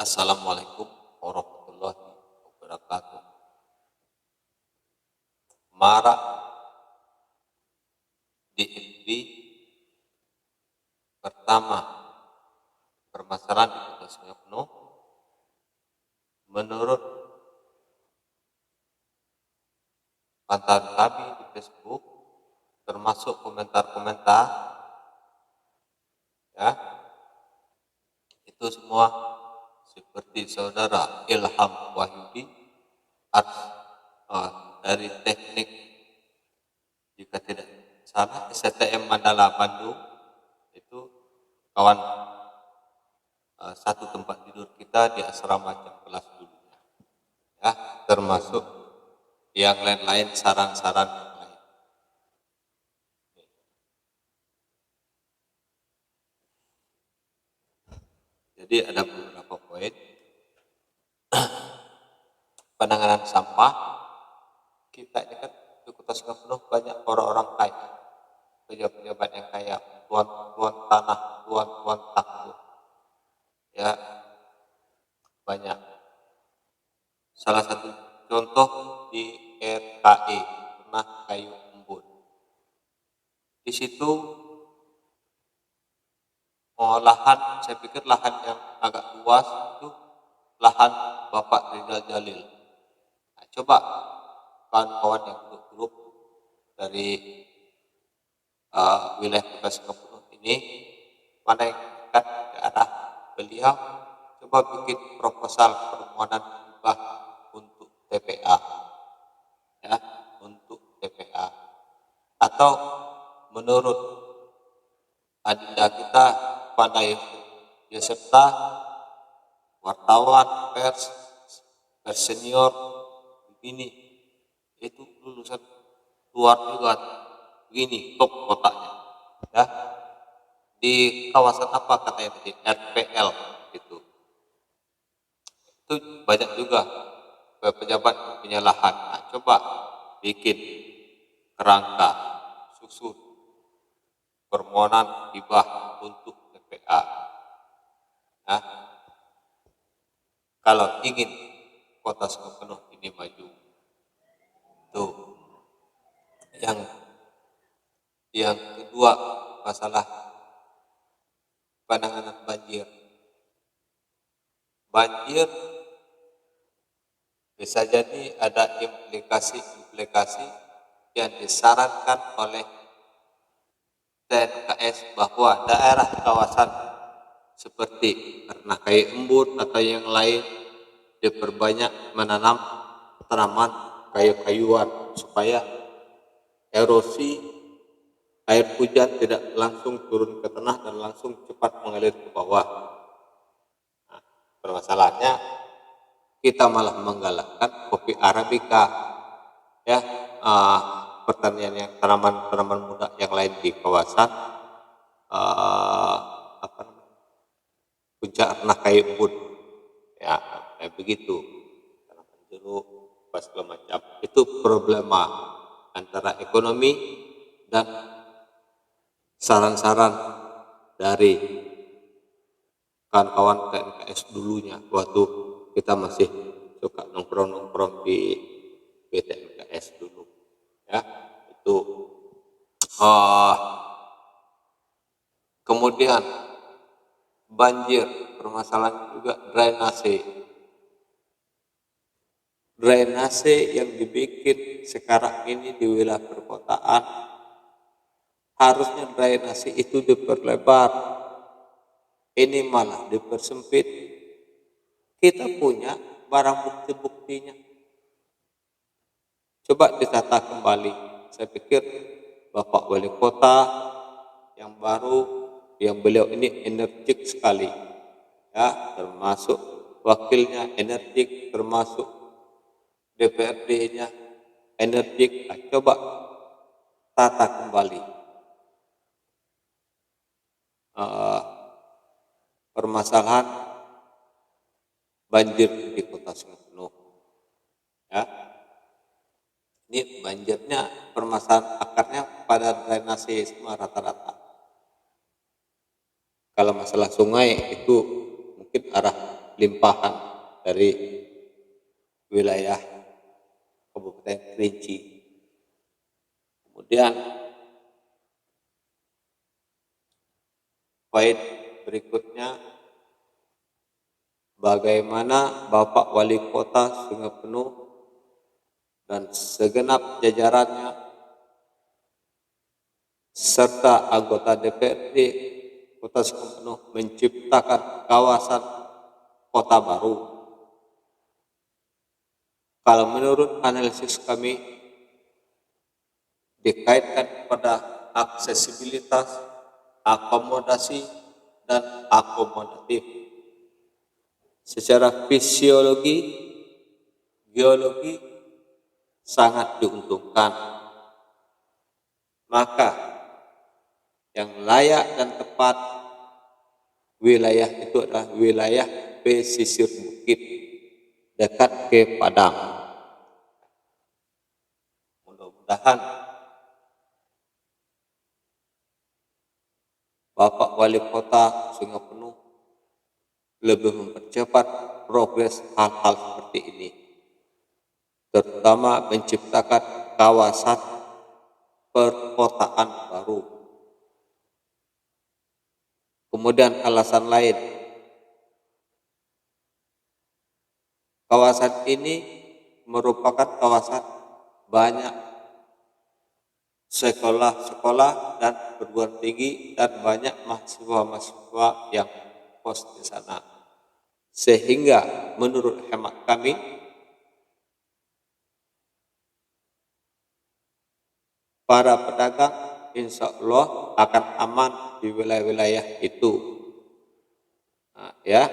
Assalamualaikum warahmatullahi wabarakatuh. Marak di NB pertama permasalahan di Kota Sungai Penuh menurut pantauan kami di Facebook termasuk komentar-komentar ya itu semua seperti saudara Ilham Wahyudi dari teknik jika tidak salah STM Mandala Bandung itu kawan satu tempat tidur kita di asrama jam kelas dulu ya termasuk yang lain-lain saran-saran yang lain. Jadi ada beberapa poin penanganan sampah kita ini kan di Kota Sungai Penuh banyak orang-orang kaya, pejabat-pejabat yang kaya, tuan-tuan tanah, tuan-tuan takut, ya banyak. Salah satu contoh di RKE, Renah Kayu Embun. Di situ lahan, saya pikir lahan yang agak luas itu lahan Bapak Rizal Jalil. Nah, coba kawan-kawan yang grup dari wilayah Kota Sungai Penuh ini mana yang dekat ke arah beliau, coba bikin proposal permohonan hibah untuk TPA ya, untuk TPA atau menurut adinda kita pada Yosefta wartawan pers senior begini itu lulusan luar juga begini top kotaknya ya di kawasan apa katanya tadi RPL itu banyak juga pejabat punya lahan. Nah, coba bikin kerangka susun permohonan hibah untuk TPA nah, kalau ingin Kota Sungai Penuh ini maju tuh yang kedua masalah penanganan banjir bisa jadi ada implikasi yang disarankan oleh TNKS bahwa daerah kawasan seperti Renah Kayu Embun atau yang lain diperbanyak menanam tanaman kayu-kayuan supaya erosi air hujan tidak langsung turun ke tanah dan langsung cepat mengalir ke bawah. Nah, permasalahannya kita malah menggalakkan kopi arabica ya pertanian yang tanaman-tanaman muda yang lain di kawasan puncak Renah Kayu Embun ya kayak begitu tanaman jeruk pas segala macam itu problema antara ekonomi dan saran-saran dari kawan-kawan TNKS dulunya waktu kita masih suka nongkrong-nongkrong di TNKS dulu ya itu kemudian banjir permasalahan juga drainase yang dibikin sekarang ini di wilayah perkotaan harusnya drainase itu diperlebar ini malah dipersempit kita punya barang bukti-buktinya coba ditata kembali saya pikir Bapak Wali Kota yang baru yang beliau ini energik sekali ya termasuk wakilnya energik termasuk DPRD-nya energik coba tata kembali permasalahan banjir di Kota Sungai Penuh ya ini banjirnya permasalahan akarnya pada drainase semua rata-rata kalau masalah sungai itu mungkin arah 5 limpahan dari wilayah Kabupaten Kerinci. Kemudian poin berikutnya, bagaimana Bapak Wali Kota Sungai Penuh dan segenap jajarannya serta anggota DPRD Kota Sungai Penuh menciptakan kawasan kota baru. Kalau menurut analisis kami, dikaitkan pada aksesibilitas, akomodasi, dan akomodatif. Secara fisiologi, geologi sangat diuntungkan. Maka yang layak dan tepat wilayah itu adalah wilayah pesisir bukit dekat ke Padang. Mudah-mudahan Bapak Wali Kota Sungai Penuh lebih mempercepat progres hal-hal seperti ini, terutama menciptakan kawasan perkotaan baru. Kemudian alasan lain, kawasan ini merupakan kawasan banyak sekolah-sekolah dan perguruan tinggi dan banyak mahasiswa-mahasiswa yang kos di sana. Sehingga menurut hemat kami, para pedagang insya Allah akan aman di wilayah-wilayah itu. Nah, ya,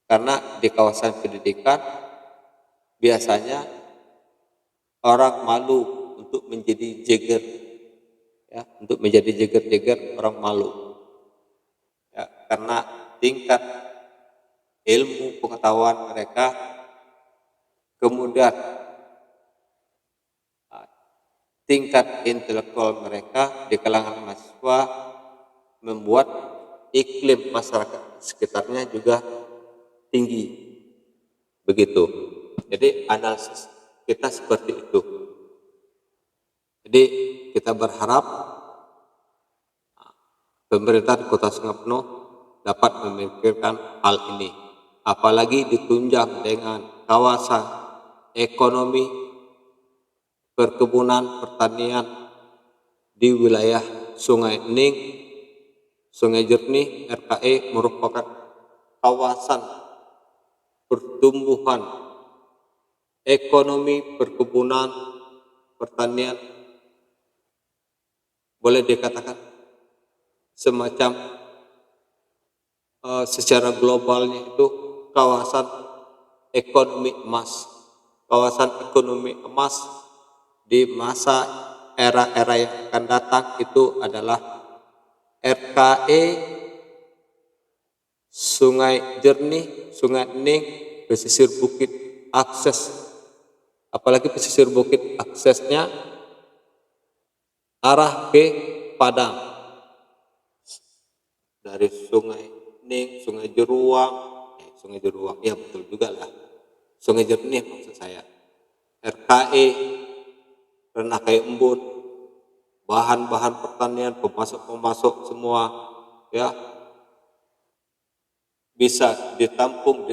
karena di kawasan pendidikan biasanya orang malu untuk menjadi jeger, ya, untuk menjadi jeger-jeger orang malu, ya, karena tingkat ilmu pengetahuan mereka, kemudian tingkat intelektual mereka di kalangan mahasiswa membuat iklim masyarakat sekitarnya juga tinggi. Begitu. Jadi analisis kita seperti itu. Jadi kita berharap pemerintah Kota Sungai Penuh dapat memikirkan hal ini. Apalagi ditunjang dengan kawasan ekonomi, perkebunan, pertanian di wilayah Sungai Ening, Sungai Jernih, RKE merupakan kawasan pertumbuhan ekonomi, perkebunan, pertanian, boleh dikatakan semacam secara globalnya itu kawasan ekonomi emas. Kawasan ekonomi emas di masa era-era yang akan datang itu adalah RKE, Sungai Jernih, Sungai Ening, pesisir bukit, akses, apalagi pesisir bukit aksesnya arah ke Padang dari Sungai Ening, Sungai Jeruang, ya betul juga lah, Sungai Jernih maksud saya, RKE, Renah Kayu Embun, bahan-bahan pertanian, pemasok-pemasok semua, ya, bisa ditampung,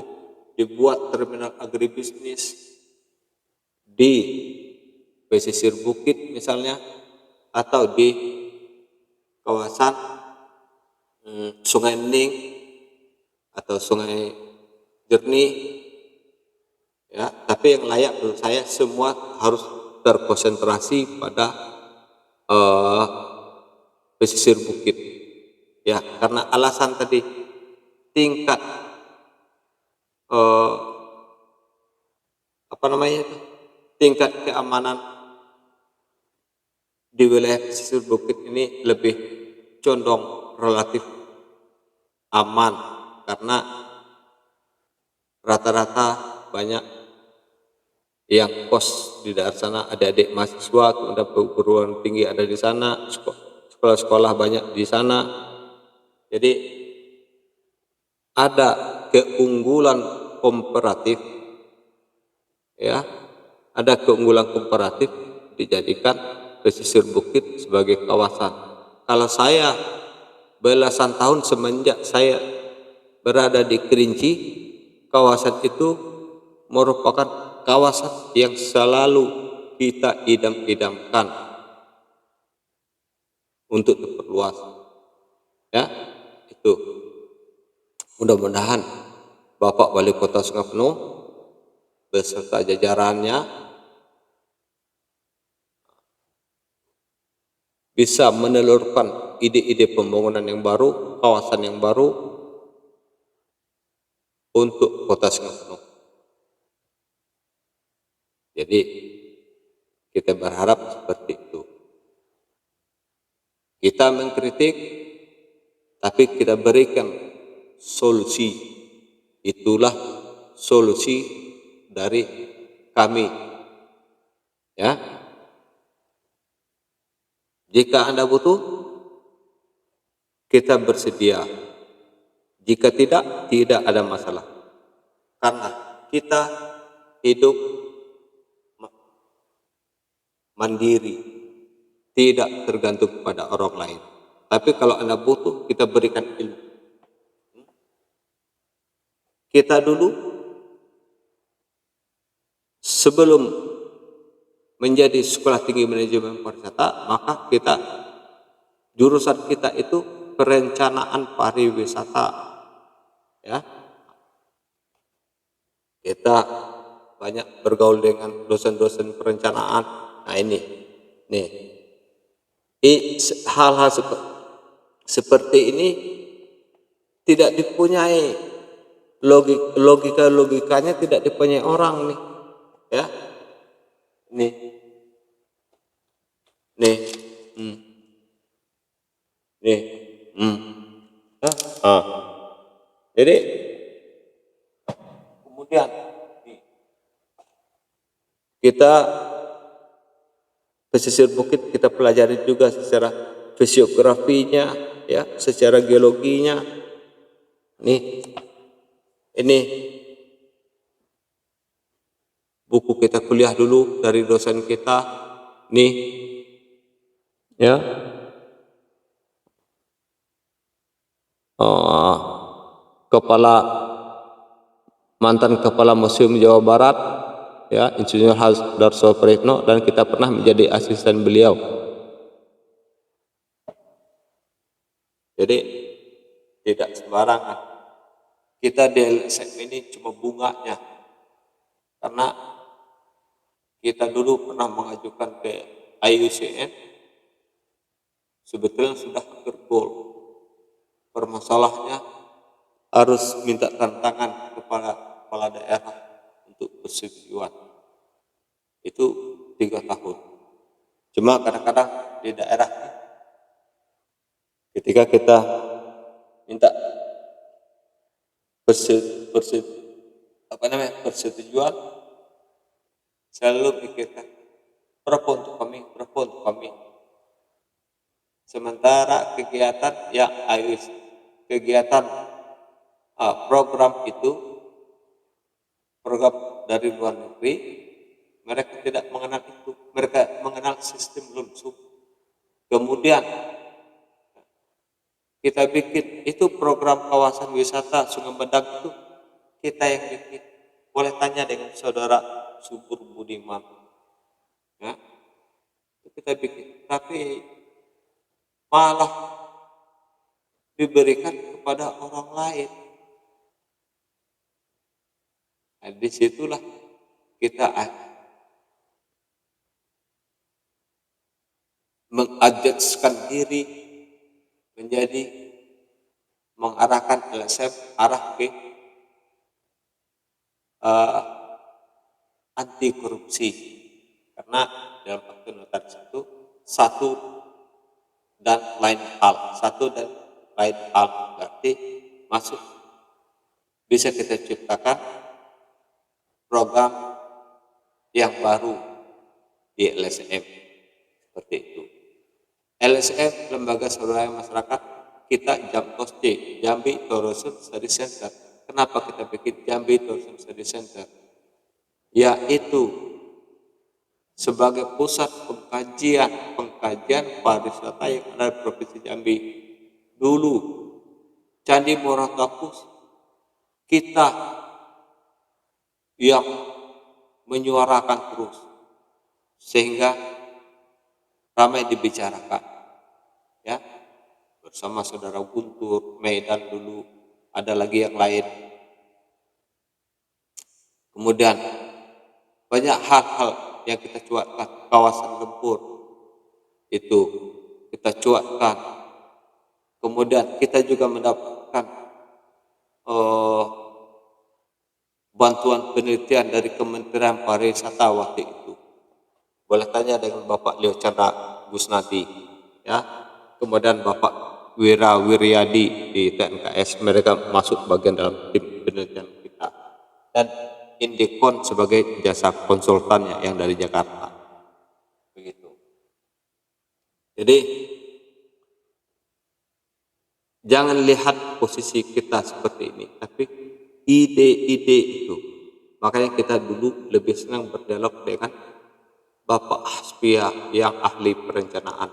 dibuat terminal agribisnis di pesisir bukit misalnya, atau di kawasan Sungai Ening atau Sungai Jernih, ya. Tapi yang layak menurut saya semua harus terkonsentrasi pada pesisir bukit, ya, karena alasan tadi tingkat tingkat keamanan di wilayah pesisir bukit ini lebih condong relatif aman, karena rata-rata banyak yang kos di daerah sana, adik-adik mahasiswa, kemudian perguruan tinggi ada di sana, sekolah-sekolah banyak di sana. Jadi ada keunggulan komparatif, ya, ada keunggulan komparatif dijadikan pesisir bukit sebagai kawasan. Kalau saya belasan tahun semenjak saya berada di Kerinci, kawasan itu merupakan kawasan yang selalu kita idam-idamkan untuk diperluas, ya. Itu mudah-mudahan Bapak Wali Kota Sungai Penuh beserta jajarannya bisa menelurkan ide-ide pembangunan yang baru, kawasan yang baru untuk Kota Sungai Penuh. Jadi kita berharap seperti itu. Kita mengkritik, tapi kita berikan solusi. Itulah solusi dari kami, ya. Jika Anda butuh, kita bersedia. Jika tidak, tidak ada masalah. Karena kita hidup mandiri, tidak tergantung pada orang lain. Tapi kalau Anda butuh, kita berikan ilmu. Kita dulu sebelum menjadi sekolah tinggi manajemen pariwisata, maka jurusan kita itu perencanaan pariwisata, ya. Kita banyak bergaul dengan dosen-dosen perencanaan. Nah ini nih, hal-hal seperti ini tidak dipunyai logikanya, tidak dipunyai orang nih, ya. Nih nih nih jadi kemudian kita pesisir bukit kita pelajari juga secara fisiografinya, ya, secara geologinya. Ini buku kita kuliah dulu dari dosen kita, nih, ya. Mantan kepala Museum Jawa Barat, ya, Insinyur Darso Priyitno, dan kita pernah menjadi asisten beliau. Jadi tidak sembarangan kita di LSM ini cuma bunganya, karena kita dulu pernah mengajukan ke IUCN, sebetulnya sudah hampir goal. Permasalahannya harus minta tantangan kepada kepala daerah untuk persetujuan. Itu 3 tahun. Cuma kadang-kadang di daerah ketika kita minta persetujuan, selalu pikirkan berapa untuk kami. Sementara kegiatan yang kegiatan program itu, program dari luar negeri, mereka tidak mengenal itu, mereka mengenal sistem lumsum. Kemudian kita bikin itu program kawasan wisata Sungai Bedang, itu kita yang bikin. Boleh tanya dengan saudara Subur Budiman, ya, itu kita bikin, tapi malah diberikan kepada orang lain. Nah, disitulah kita mengadjustkan diri menjadi mengarahkan LSM arah ke anti korupsi, karena dalam akte notaris itu satu dan lain hal, berarti masuk bisa kita ciptakan program yang baru di LSM seperti itu. LSM, Lembaga Swadaya Masyarakat, kita Jamtos Jambi Tourism Study Center, Kenapa kita bikin Jambi Tourism Study Center? Yaitu sebagai pusat pengkajian pariwisata yang ada di Provinsi Jambi. Dulu Candi Muaratakus kita yang menyuarakan terus sehingga ramai dibicarakan, ya, bersama saudara Guntur, Medan dulu, ada lagi yang lain. Kemudian banyak hal-hal yang kita cuatkan, kawasan gempur itu kita cuatkan. Kemudian kita juga mendapatkan bantuan penelitian dari Kementerian Pariwisata waktu itu. Boleh tanya dengan Bapak Leo Chandra Gusnadi, ya. Kemudian Bapak Wira Wiryadi di TNKS, mereka masuk bagian dalam tim penelitian kita. Dan Indikon sebagai jasa konsultannya yang dari Jakarta. Begitu. Jadi jangan lihat posisi kita seperti ini, tapi ide-ide itu. Makanya kita dulu lebih senang berdialog dengan Bapak Hasbia yang ahli perencanaan.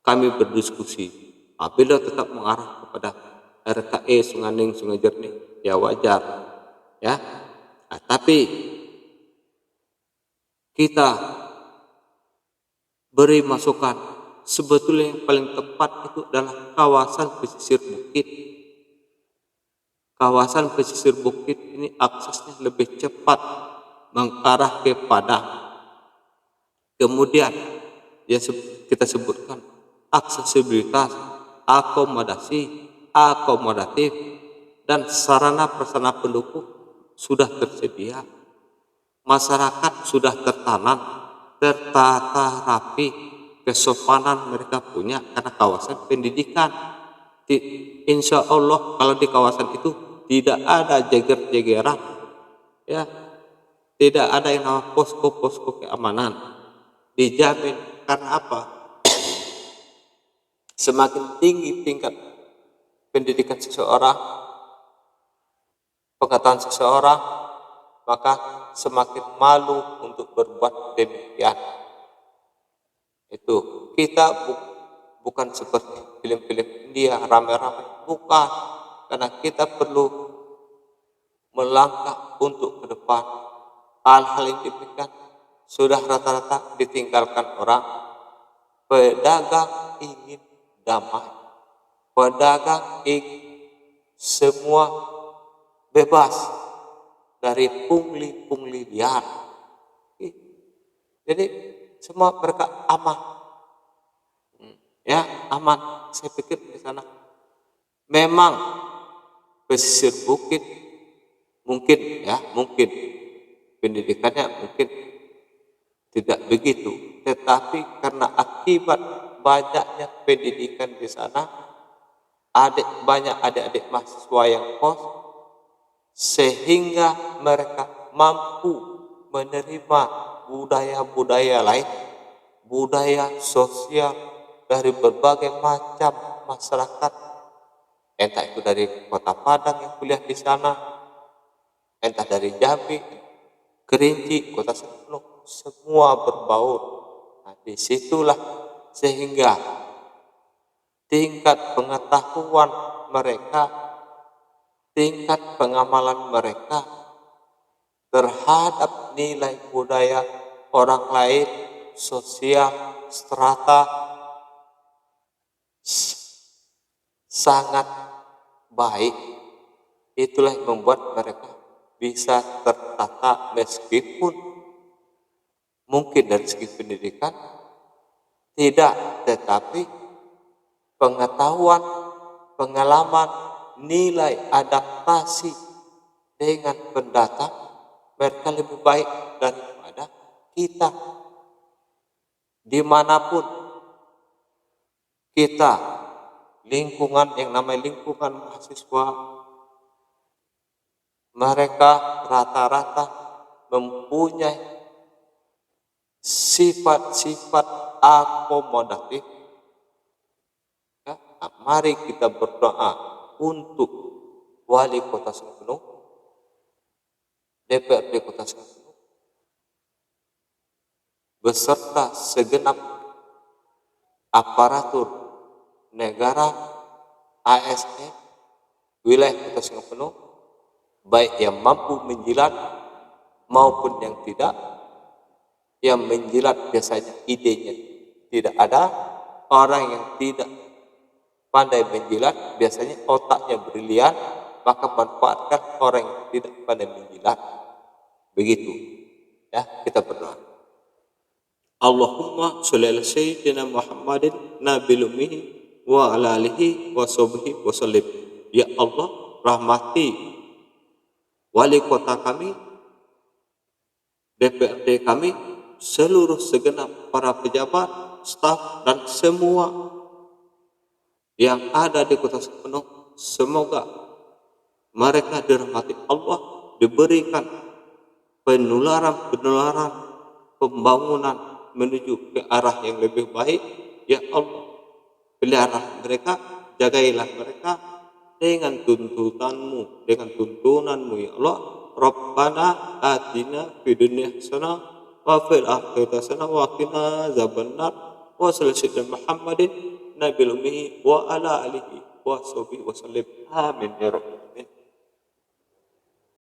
Kami berdiskusi, apabila tetap mengarah kepada RKE Sunganing Sungai Jernih, ya wajar, ya. Nah, tapi kita beri masukan, sebetulnya yang paling tepat itu adalah kawasan pesisir bukit. Kawasan pesisir bukit ini aksesnya lebih cepat mengarah ke Padang. Kemudian ya kita sebutkan aksesibilitas, akomodatif, dan sarana prasarana pendukung sudah tersedia. Masyarakat sudah tertanam, tertata rapi, kesopanan mereka punya karena kawasan pendidikan. Insya Allah kalau di kawasan itu tidak ada jeger-jegeran, ya, tidak ada yang namanya posko-posko keamanan, dijamin. Karena apa? Semakin tinggi tingkat pendidikan seseorang, pengetahuan seseorang, maka semakin malu untuk berbuat demikian. Itu kita bukan seperti film-film India ramai-ramai, bukan, karena kita perlu melangkah untuk ke depan. Hal-hal yang demikian sudah rata-rata ditinggalkan orang. Pedagang ingin damai, pedagang ingin semua bebas dari pungli-pungli liar. Jadi semua mereka aman, ya, aman. Saya pikir di sana memang pesisir bukit mungkin pendidikannya mungkin tidak begitu, tetapi karena akibat banyaknya pendidikan di sana, banyak adik-adik mahasiswa yang kos, sehingga mereka mampu menerima budaya-budaya lain, budaya sosial dari berbagai macam masyarakat, entah itu dari Kota Padang yang kuliah di sana, entah dari Jambi, Kerinci, Kota Sentul, semua berbaur. Nah, disitulah sehingga tingkat pengetahuan mereka, tingkat pengamalan mereka terhadap nilai budaya orang lain, sosial, strata sangat baik. Itulah yang membuat mereka bisa tertata, meskipun mungkin dari segi pendidikan tidak, tetapi pengetahuan, pengalaman, nilai adaptasi dengan pendatang mereka lebih baik daripada kita. Dimanapun kita, lingkungan yang namanya lingkungan mahasiswa, mereka rata-rata mempunyai sifat-sifat akomodatif. Ya, mari kita berdoa untuk wali kota Sungai Penuh, DPRD Kota Sungai Penuh, beserta segenap aparatur negara ASN wilayah Kota Sungai Penuh, baik yang mampu menjilat maupun yang tidak. Yang menjilat biasanya idenya tidak ada, orang yang tidak pandai menjilat biasanya otaknya brilian, maka manfaatkan orang yang tidak pandai menjilat. Begitu ya, kita berdoa. Allahumma sholli ala sayyidina Muhammadin nabil ummihi wa ala alihi wa sahbihi wa sallim. Ya Allah, rahmati wali kota kami, DPRD kami, seluruh segenap para pejabat, staf dan semua yang ada di Kota Sungai Penuh. Semoga mereka dirahmati Allah, diberikan penularan pembangunan menuju ke arah yang lebih baik. Ya Allah, pelihara mereka, jagailah mereka dengan tuntunanmu, ya Allah. Rabbana atina fid dunya hasanah wa fil akhirati hasanah wa qina azabannar. Wa sallallahu Muhammadin nabil ummihi wa ala alihi wa sahbihi wa sallim. Amin ya rabbal alamin.